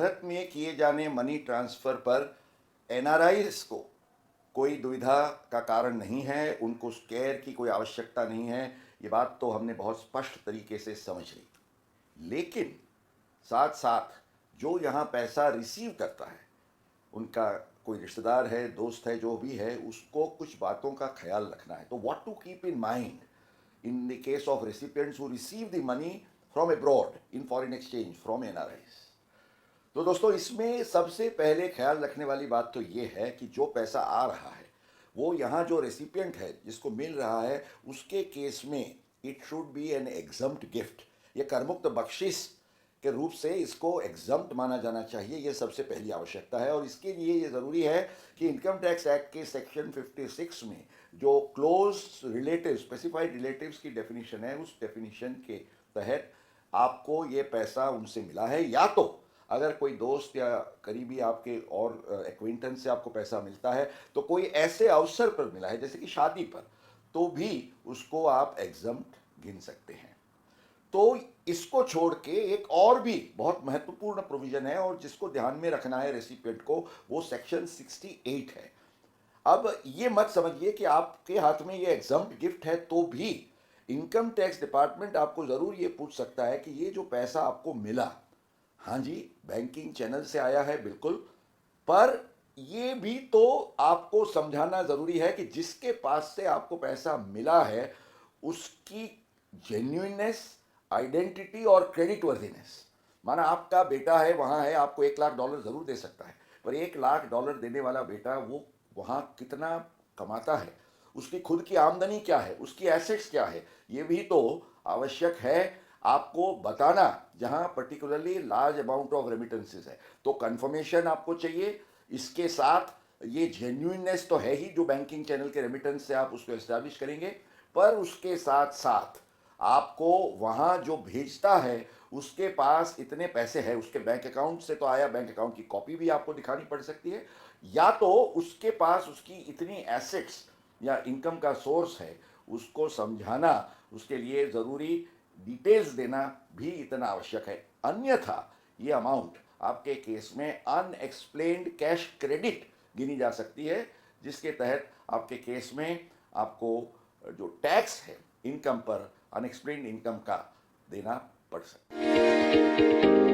भारत में किए जाने मनी ट्रांसफ़र पर एनआरआईज को कोई दुविधा का कारण नहीं है, उनको स्केयर की कोई आवश्यकता नहीं है। ये बात तो हमने बहुत स्पष्ट तरीके से समझ ली। लेकिन साथ साथ जो यहाँ पैसा रिसीव करता है, उनका कोई रिश्तेदार है, दोस्त है, जो भी है, उसको कुछ बातों का ख्याल रखना है। तो what to keep in mind in the case of recipients who receive the money from abroad in foreign exchange from NRIs. तो दोस्तों, इसमें सबसे पहले ख्याल रखने वाली बात तो ये है कि जो पैसा आ रहा है वो यहाँ जो रेसिपिएंट है जिसको मिल रहा है, उसके केस में it should be an exempt gift. ये करमुक्त बख्शिश के रूप से इसको एग्जम्प्ट माना जाना चाहिए। ये सबसे पहली आवश्यकता है और इसके लिए ये ज़रूरी है कि इनकम टैक्स एक्ट के सेक्शन 56 में जो क्लोज रिलेटिव स्पेसिफाइड रिलेटिव्स की डेफिनेशन है, उस डेफिनेशन के तहत आपको ये पैसा उनसे मिला है, या तो अगर कोई दोस्त या करीबी आपके और एक्विंटेंस से आपको पैसा मिलता है तो कोई ऐसे अवसर पर मिला है जैसे कि शादी पर, तो भी उसको आप एग्जम्प्ट गिन सकते हैं। तो इसको छोड़ के एक और भी बहुत महत्वपूर्ण प्रोविजन है और जिसको ध्यान में रखना है रेसिपिएंट को, वो सेक्शन 68 है। अब ये मत समझिए कि आपके हाथ में ये एग्जम्प्ट गिफ्ट है तो भी इनकम टैक्स डिपार्टमेंट आपको ज़रूर ये पूछ सकता है कि ये जो पैसा आपको मिला, हाँ जी, बैंकिंग चैनल से आया है बिल्कुल, पर ये भी तो आपको समझाना ज़रूरी है कि जिसके पास से आपको पैसा मिला है उसकी जेन्युइननेस, आइडेंटिटी और क्रेडिट वर्दीनेस। माना आपका बेटा है, वहाँ है, आपको $1 लाख ज़रूर दे सकता है, पर $1 लाख देने वाला बेटा वो वहाँ कितना कमाता है, उसकी खुद की आमदनी क्या है, उसकी एसेट्स क्या है, ये भी तो आवश्यक है आपको बताना, जहाँ particularly large amount of remittances है। तो कंफर्मेशन आपको चाहिए, इसके साथ ये जेन्युइननेस तो है ही जो बैंकिंग चैनल के रेमिटेंस से आप उसको एस्टैब्लिश करेंगे, पर उसके साथ साथ आपको वहाँ जो भेजता है उसके पास इतने पैसे हैं, उसके बैंक अकाउंट से तो आया, बैंक अकाउंट की कॉपी भी आपको दिखानी पड़ सकती है, या तो उसके पास उसकी इतनी एसेट्स या इनकम का सोर्स है, उसको समझाना, उसके लिए ज़रूरी डिटेल्स देना भी इतना आवश्यक है। अन्यथा ये अमाउंट आपके केस में अनएक्सप्लेन्ड कैश क्रेडिट गिनी जा सकती है, जिसके तहत आपके केस में आपको जो टैक्स है इनकम पर, अनएक्सप्लेन्ड इनकम का देना पड़ सकता है।